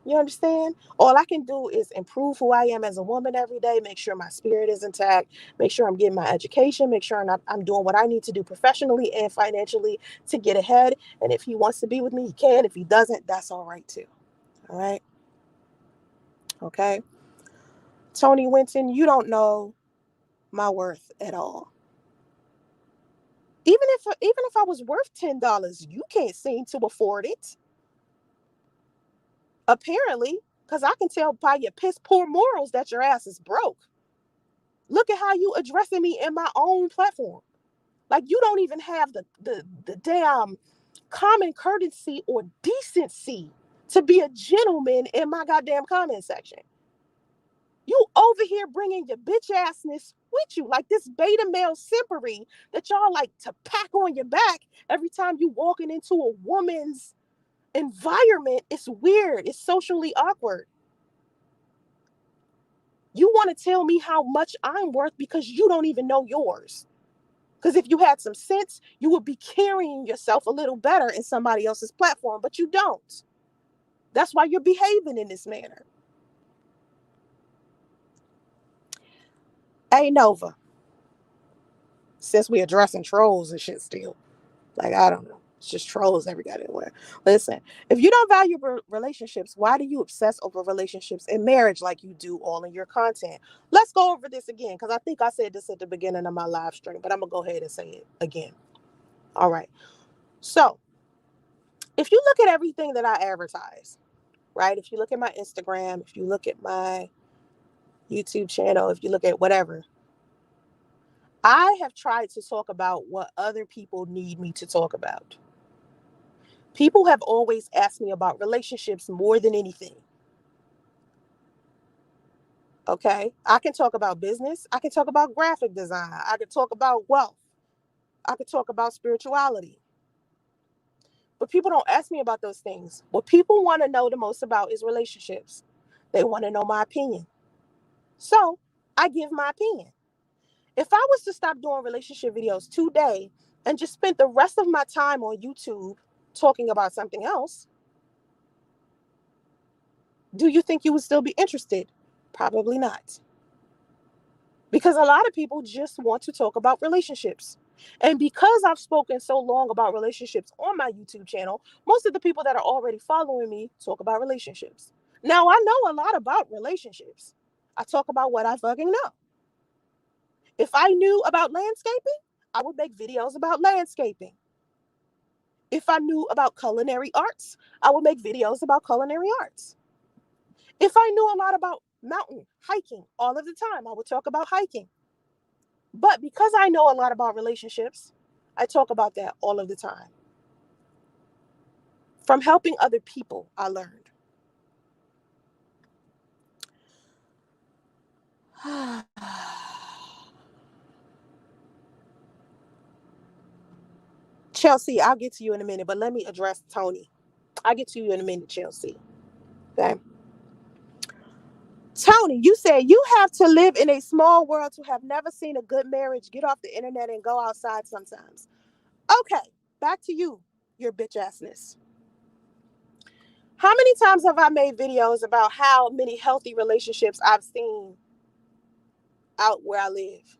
Speaker 1: You understand? All I can do is improve who I am as a woman every day, make sure my spirit is intact, make sure I'm getting my education, make sure I'm doing what I need to do professionally and financially to get ahead. And if he wants to be with me, he can. If he doesn't, that's all right too. All right. Okay. Tony Winton, you don't know my worth at all. Even if I was worth $10, you can't seem to afford it. Apparently, because I can tell by your piss poor morals that your ass is broke. Look at how you addressing me in my own platform. Like, you don't even have the damn common courtesy or decency to be a gentleman in my goddamn comment section. You over here bringing your bitch assness with you, like this beta male simpery that y'all like to pack on your back every time you walking into a woman's environment. It's weird. It's socially awkward. You want to tell me how much I'm worth because you don't even know yours. Because if you had some sense, you would be carrying yourself a little better in somebody else's platform, but you don't. That's why you're behaving in this manner. Hey, Nova, since we're addressing trolls and shit still, like, I don't know. It's just trolls every goddamn where. Listen, if you don't value relationships, why do you obsess over relationships and marriage like you do all in your content? Let's go over this again, because I think I said this at the beginning of my live stream, but I'm going to go ahead and say it again. All right. So, if you look at everything that I advertise, right? If you look at my Instagram, if you look at my YouTube channel, if you look at whatever, I have tried to talk about what other people need me to talk about. People have always asked me about relationships more than anything. Okay? I can talk about business. I can talk about graphic design. I can talk about wealth. I can talk about spirituality. But people don't ask me about those things. What people want to know the most about is relationships. They want to know my opinion. So I give my opinion. If I was to stop doing relationship videos today and just spend the rest of my time on YouTube talking about something else, do you think you would still be interested? Probably not. Because a lot of people just want to talk about relationships. And because I've spoken so long about relationships on my YouTube channel, most of the people that are already following me talk about relationships. Now, I know a lot about relationships. I talk about what I fucking know. If I knew about landscaping, I would make videos about landscaping. If I knew about culinary arts, I would make videos about culinary arts. If I knew a lot about mountain hiking all of the time, I would talk about hiking. But because I know a lot about relationships, I talk about that all of the time. From helping other people, I learned. Chelsea, I'll get to you in a minute, but let me address Tony. I'll get to you in a minute, Chelsea. Okay. Tony, you said you have to live in a small world to have never seen a good marriage, get off the internet and go outside sometimes. Okay, back to you. your bitch assness. How many times have I made videos about how many healthy relationships I've seen out where I live?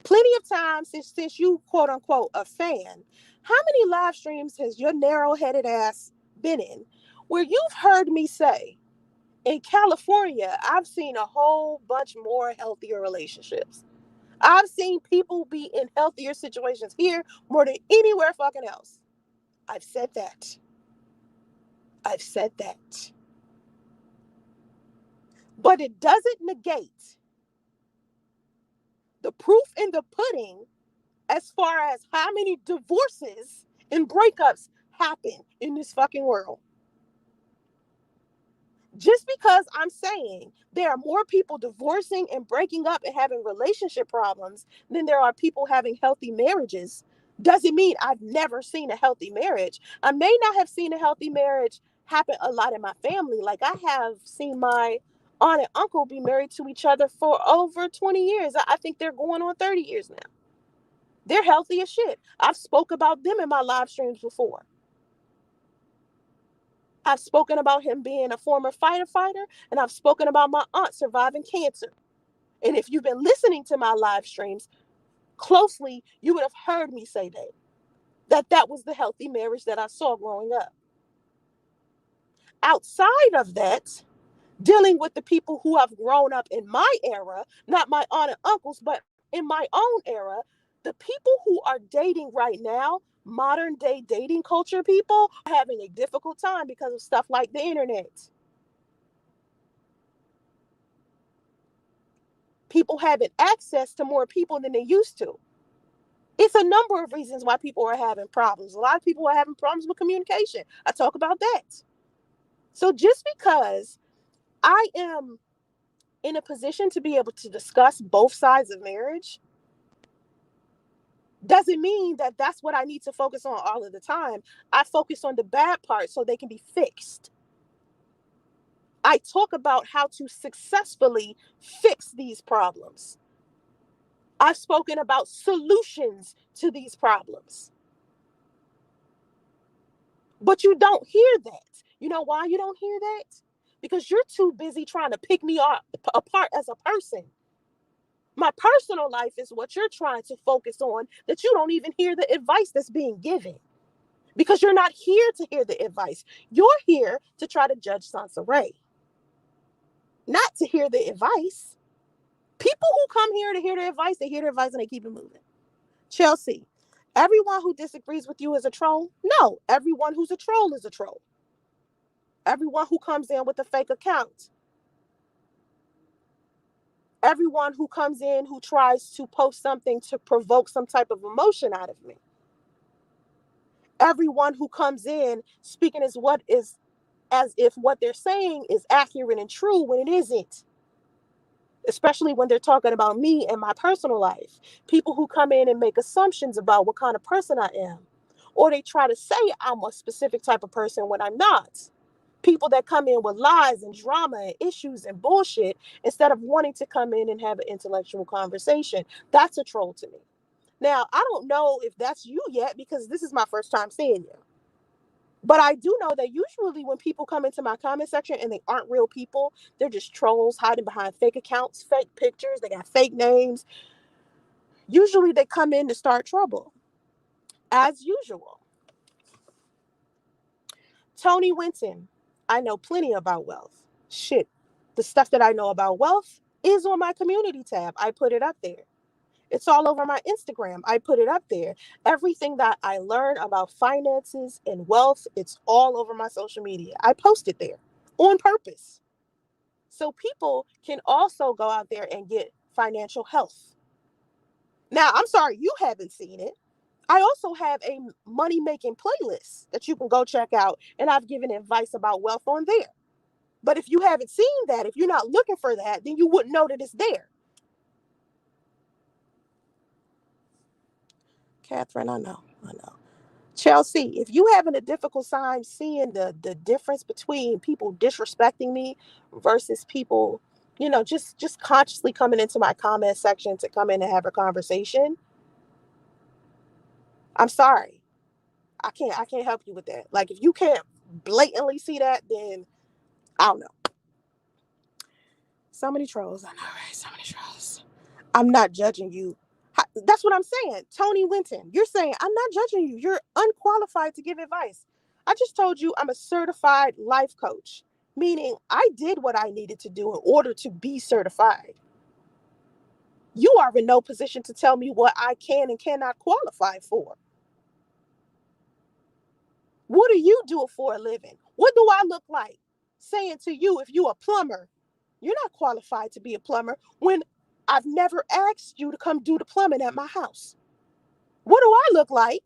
Speaker 1: Plenty of times since you quote unquote a fan. How many live streams has your narrow-headed ass been in where you've heard me say, in California, I've seen a whole bunch more healthier relationships. I've seen people be in healthier situations here more than anywhere fucking else. I've said that. I've said that. But it doesn't negate the proof in the pudding as far as how many divorces and breakups happen in this fucking world. Just because I'm saying there are more people divorcing and breaking up and having relationship problems than there are people having healthy marriages doesn't mean I've never seen a healthy marriage. I may not have seen a healthy marriage happen a lot in my family. Like I have seen my aunt and uncle be married to each other for over 20 years. I think they're going on 30 years now. They're healthy as shit. I've spoke about them in my live streams before. I've spoken about him being a former fighter, and I've spoken about my aunt surviving cancer. And if you've been listening to my live streams closely, you would have heard me say that was the healthy marriage that I saw growing up. Outside of that, dealing with the people who have grown up in my era, not my aunt and uncles, but in my own era, the people who are dating right now, modern day dating culture people, are having a difficult time because of stuff like the internet. People having access to more people than they used to. It's a number of reasons why people are having problems. A lot of people are having problems with communication. I talk about that. So just because I am in a position to be able to discuss both sides of marriage doesn't mean that that's what I need to focus on all of the time. I focus on the bad parts so they can be fixed. I talk about how to successfully fix these problems. I've spoken about solutions to these problems. But you don't hear that. You know why you don't hear that? Because you're too busy trying to pick me apart as a person. My personal life is what you're trying to focus on, that you don't even hear the advice that's being given. Because you're not here to hear the advice. You're here to try to judge Soncerae, not to hear the advice. People who come here to hear the advice, they hear the advice and they keep it moving. Chelsea, everyone who disagrees with you is a troll? No, everyone who's a troll is a troll. Everyone who comes in with a fake account. Everyone who comes in who tries to post something to provoke some type of emotion out of me. Everyone who comes in speaking as if what they're saying is accurate and true when it isn't. Especially when they're talking about me and my personal life. People who come in and make assumptions about what kind of person I am. Or they try to say I'm a specific type of person when I'm not. People that come in with lies and drama and issues and bullshit instead of wanting to come in and have an intellectual conversation. That's a troll to me. Now, I don't know if that's you yet because this is my first time seeing you. But I do know that usually when people come into my comment section and they aren't real people, they're just trolls hiding behind fake accounts, fake pictures, they got fake names. Usually they come in to start trouble, as usual. Tony Winton, I know plenty about wealth. Shit, the stuff that I know about wealth is on my community tab. I put it up there. It's all over my Instagram. I put it up there. Everything that I learn about finances and wealth, it's all over my social media. I post it there on purpose. So people can also go out there and get financial health. Now, I'm sorry you haven't seen it. I also have a money making playlist that you can go check out, and I've given advice about wealth on there. But if you haven't seen that, if you're not looking for that, then you wouldn't know that it's there. Catherine, I know. Chelsea, if you having a difficult time seeing the difference between people disrespecting me versus people, just consciously coming into my comment section to come in and have a conversation, I'm sorry. I can't help you with that. Like if you can't blatantly see that, then I don't know. So many trolls. I know, right? So many trolls. I'm not judging you. That's what I'm saying. Tony Winton, you're saying I'm not judging you. You're unqualified to give advice. I just told you I'm a certified life coach, meaning I did what I needed to do in order to be certified. You are in no position to tell me what I can and cannot qualify for. What do you do for a living? What do I look like? Saying to you, if you a plumber, you're not qualified to be a plumber when I've never asked you to come do the plumbing at my house. What do I look like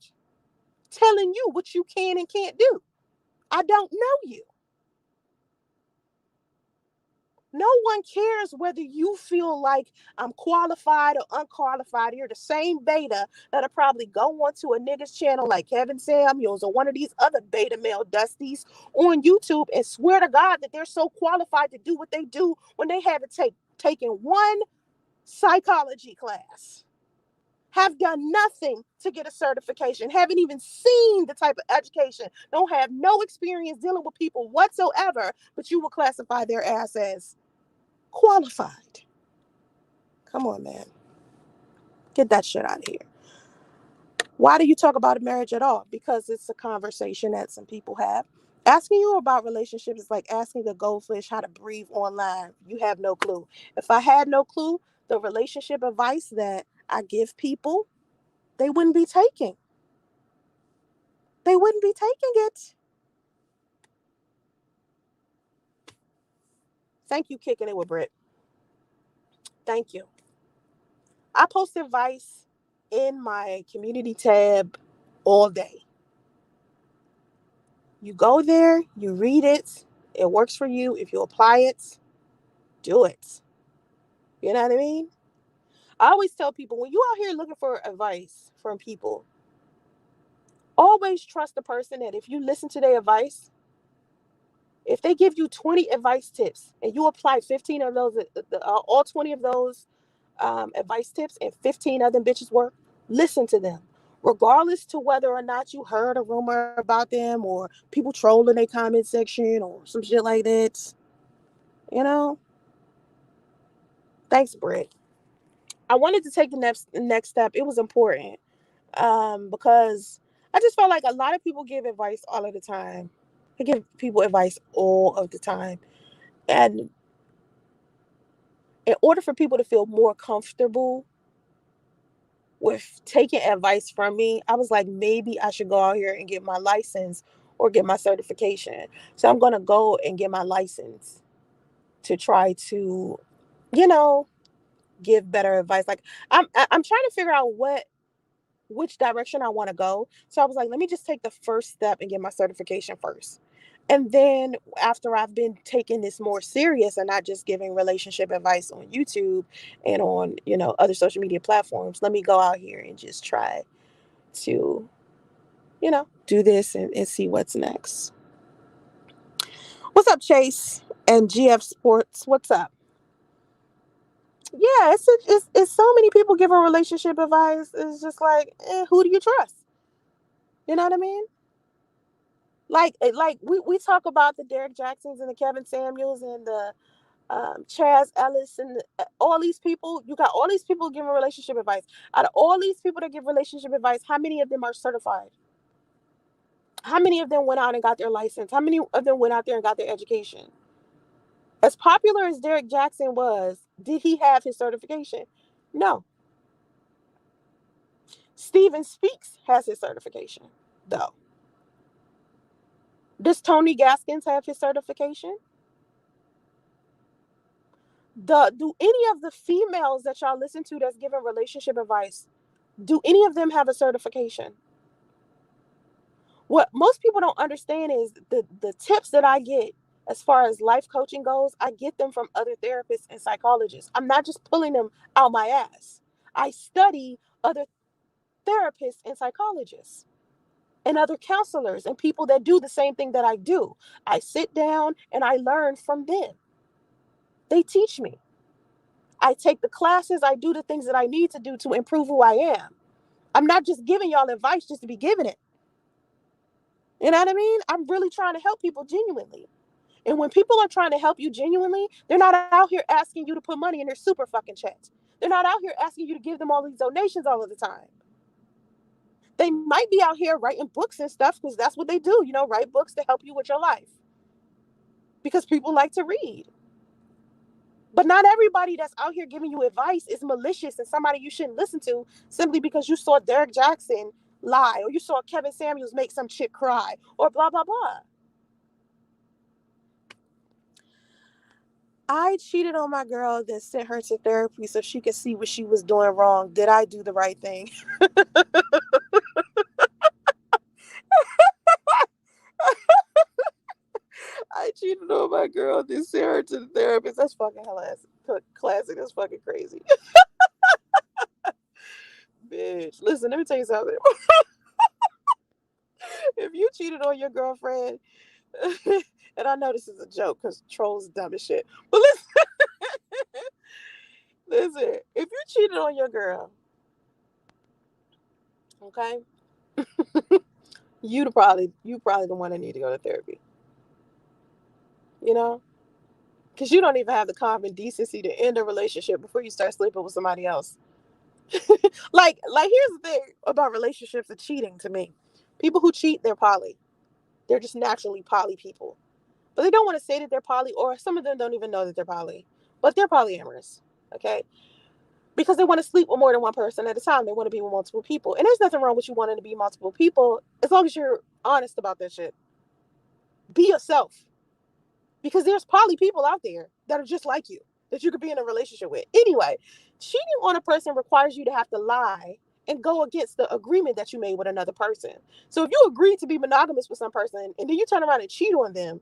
Speaker 1: telling you what you can and can't do? I don't know you. No one cares whether you feel like I'm qualified or unqualified. You're the same beta that'll probably go onto a nigga's channel like Kevin Samuels or one of these other beta male dusties on YouTube and swear to God that they're so qualified to do what they do when they haven't taken one psychology class, have done nothing to get a certification, haven't even seen the type of education, don't have no experience dealing with people whatsoever, but you will classify their ass as qualified. Come on, man. Get that shit out of here. Why do you talk about a marriage at all? Because it's a conversation that some people have. Asking you about relationships is like asking a goldfish how to breathe online. You have no clue. If I had no clue, the relationship advice that I give people, they wouldn't be taking. They wouldn't be taking it. Thank you, kicking it with Britt. Thank you. I post advice in my community tab all day. You go there, you read it, it works for you. If you apply it, do it. You know what I mean? I always tell people when you out here looking for advice from people, always trust the person that if you listen to their advice, if they give you 20 advice tips and you apply 15 of those, all 20 of those advice tips and 15 of them bitches work, listen to them. Regardless to whether or not you heard a rumor about them or people trolling their comment section or some shit like that. You know? Thanks, Britt. I wanted to take the next step. It was important because I just felt like a lot of people give advice all of the time. They give people advice all of the time. And in order for people to feel more comfortable with taking advice from me, I was like, maybe I should go out here and get my license or get my certification. So I'm going to go and get my license to try to, you know, give better advice. Like I'm trying to figure out which direction I want to go. So I was like, let me just take the first step and get my certification first. And then after I've been taking this more serious and not just giving relationship advice on YouTube and on, other social media platforms, let me go out here and just try to, do this and see what's next. What's up, Chase and GF Sports? What's up? Yeah, it's so many people giving relationship advice. It's just like, who do you trust? You know what I mean? Like we talk about the Derek Jacksons and the Kevin Samuels and the Chaz Ellis and all these people. You got all these people giving relationship advice. Out of all these people that give relationship advice, how many of them are certified? How many of them went out and got their license? How many of them went out there and got their education? As popular as Derek Jackson was, did he have his certification? No. Steven Speaks has his certification, though. Does Tony Gaskins have his certification? Do any of the females that y'all listen to that's giving relationship advice, do any of them have a certification? What most people don't understand is the tips that I get as far as life coaching goes, I get them from other therapists and psychologists. I'm not just pulling them out my ass. I study other therapists and psychologists and other counselors and people that do the same thing that I do. I sit down and I learn from them. They teach me. I take the classes, I do the things that I need to do to improve who I am. I'm not just giving y'all advice just to be giving it. You know what I mean? I'm really trying to help people genuinely. And when people are trying to help you genuinely, they're not out here asking you to put money in their super fucking chats. They're not out here asking you to give them all these donations all of the time. They might be out here writing books and stuff because that's what they do, write books to help you with your life because people like to read. But not everybody that's out here giving you advice is malicious and somebody you shouldn't listen to simply because you saw Derek Jackson lie or you saw Kevin Samuels make some chick cry or blah, blah, blah. I cheated on my girl, then sent her to therapy so she could see what she was doing wrong. Did I do the right thing? I cheated on my girl, then sent her to the therapist. That's fucking hilarious. Classic. That's fucking crazy. Bitch. Listen, let me tell you something. If you cheated on your girlfriend, and I know this is a joke because trolls dumb as shit. But listen, if you cheated on your girl, okay, you probably the one that need to go to therapy. You know, because you don't even have the common decency to end a relationship before you start sleeping with somebody else. Like here's the thing about relationships and cheating to me. People who cheat, they're poly. They're just naturally poly people. But they don't want to say that they're poly, or some of them don't even know that they're poly. But they're polyamorous. Okay? Because they want to sleep with more than one person at a time. They want to be with multiple people. And there's nothing wrong with you wanting to be multiple people as long as you're honest about that shit. Be yourself. Because there's poly people out there that are just like you that you could be in a relationship with. Anyway, cheating on a person requires you to have to lie and go against the agreement that you made with another person. So if you agree to be monogamous with some person and then you turn around and cheat on them,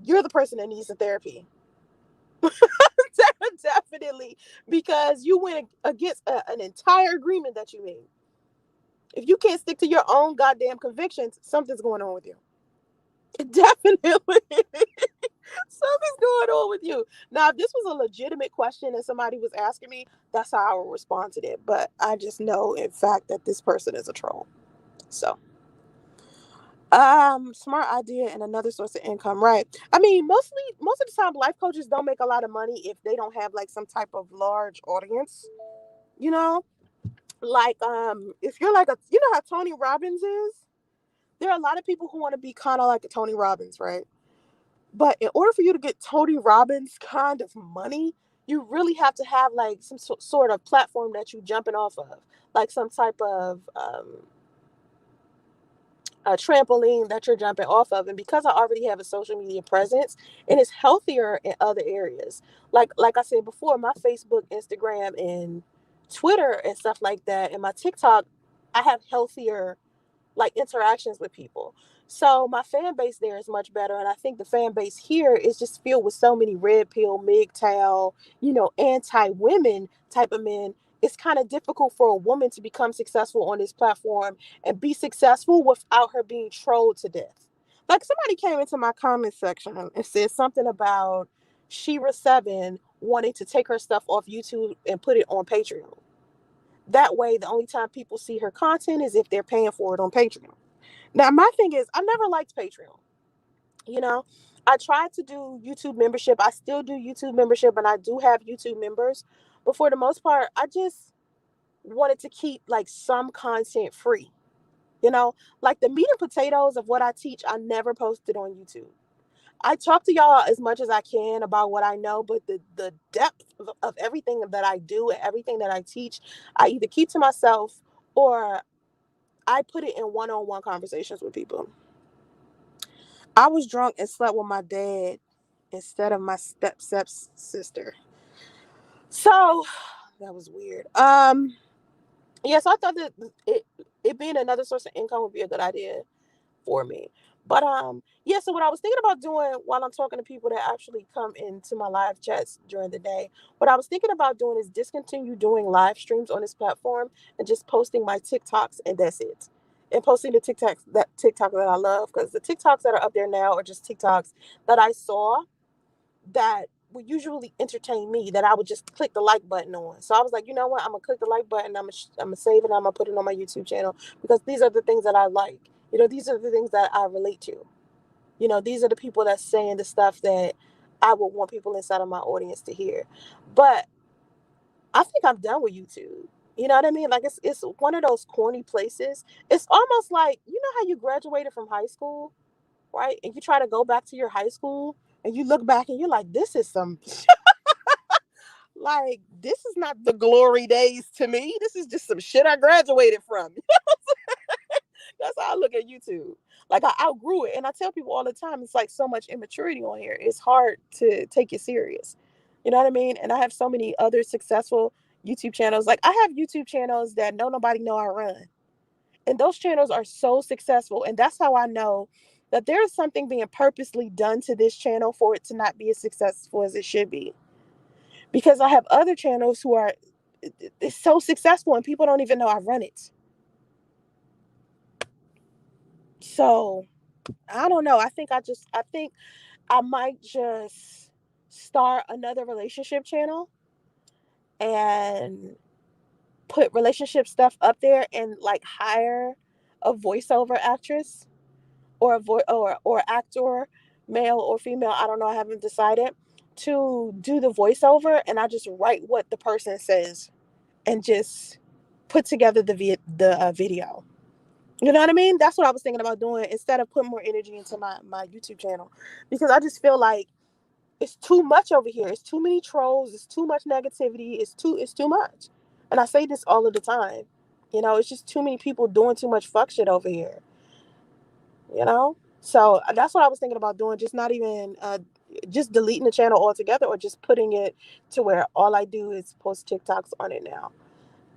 Speaker 1: you're the person that needs the therapy. Definitely, because you went against an entire agreement that you made. If you can't stick to your own goddamn convictions, something's going on with you. Definitely. Something's going on with you. Now, if this was a legitimate question and somebody was asking me, that's how I would respond to it. But I just know, in fact, that this person is a troll. So, smart idea and another source of income, right? I mean, most of the time, life coaches don't make a lot of money if they don't have like some type of large audience. You know, like if you're like how Tony Robbins is. There are a lot of people who want to be kind of like a Tony Robbins, right? But in order for you to get Tony Robbins kind of money, you really have to have like some sort of platform that you're jumping off of, like some type of a trampoline that you're jumping off of. And because I already have a social media presence, and it's healthier in other areas, like I said before, my Facebook, Instagram, and Twitter and stuff like that, and my TikTok, I have healthier like interactions with people. So my fan base there is much better. And I think the fan base here is just filled with so many red pill, MGTOW, anti-women type of men. It's kind of difficult for a woman to become successful on this platform and be successful without her being trolled to death. Like somebody came into my comment section and said something about Shira7 wanting to take her stuff off YouTube and put it on Patreon. That way, the only time people see her content is if they're paying for it on Patreon. Now, my thing is, I never liked Patreon. You know, I tried to do YouTube membership. I still do YouTube membership, and I do have YouTube members. But for the most part, I just wanted to keep like some content free. Like the meat and potatoes of what I teach, I never posted on YouTube. I talk to y'all as much as I can about what I know, but the depth of everything that I do and everything that I teach, I either keep to myself or I put it in one-on-one conversations with people. I was drunk and slept with my dad instead of my step's sister. So that was weird. Yeah, so I thought that it being another source of income would be a good idea for me. But yeah, so what I was thinking about doing while I'm talking to people that actually come into my live chats during the day, what I was thinking about doing is discontinue doing live streams on this platform and just posting my TikToks and that's it. And posting the TikTok that I love, because the TikToks that are up there now are just TikToks that I saw that would usually entertain me, that I would just click the like button on. So I was like, you know what? I'm gonna click the like button. I'm gonna save it. I'm gonna put it on my YouTube channel because these are the things that I like. These are the things that I relate to. These are the people that's saying the stuff that I would want people inside of my audience to hear. But I think I'm done with YouTube. You know what I mean? Like it's one of those corny places. It's almost like, how you graduated from high school, right? And you try to go back to your high school and you look back and you're like, this is some like this is not the glory days to me. This is just some shit I graduated from. That's how I look at YouTube. Like I outgrew it. And I tell people all the time, it's like so much immaturity on here. It's hard to take it serious. You know what I mean? And I have so many other successful YouTube channels. Like I have YouTube channels that nobody know I run. And those channels are so successful. And that's how I know that there's something being purposely done to this channel for it to not be as successful as it should be. Because I have other channels who are it's so successful and people don't even know I run it. So I don't know. I think I might just start another relationship channel and put relationship stuff up there and like hire a voiceover actress or or actor, male or female. I don't know. I haven't decided to do the voiceover, and I just write what the person says and just put together the video. You know what I mean? That's what I was thinking about doing instead of putting more energy into my YouTube channel, because I just feel like it's too much over here. It's too many trolls. It's too much negativity. It's too much. And I say this all of the time. It's just too many people doing too much fuck shit over here. So that's what I was thinking about doing. Just not even just deleting the channel altogether, or just putting it to where all I do is post TikToks on it now,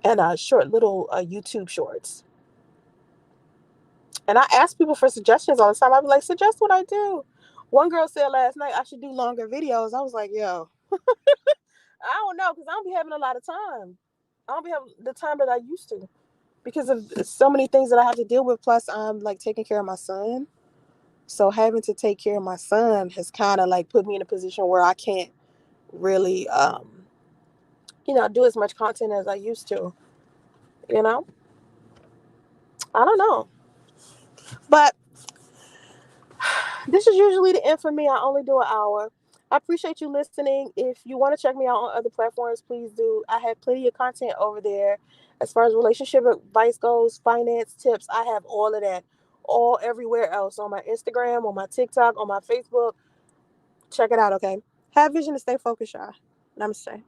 Speaker 1: and short little YouTube shorts. And I ask people for suggestions all the time. I'd be like, suggest what I do. One girl said last night I should do longer videos. I was like, yo, I don't know, because I don't be having a lot of time. I don't be having the time that I used to, because of so many things that I have to deal with. Plus, I'm like taking care of my son. So having to take care of my son has kind of like put me in a position where I can't really, do as much content as I used to. You know, I don't know, but this is usually the end for me. I only do an hour. I appreciate you listening. If you want to check me out on other platforms, please do. I have plenty of content over there. As far as relationship advice goes, finance tips, I have all of that. All everywhere else, on my Instagram, on my TikTok, on my Facebook. Check it out, okay? Have vision to stay focused, y'all. Namaste.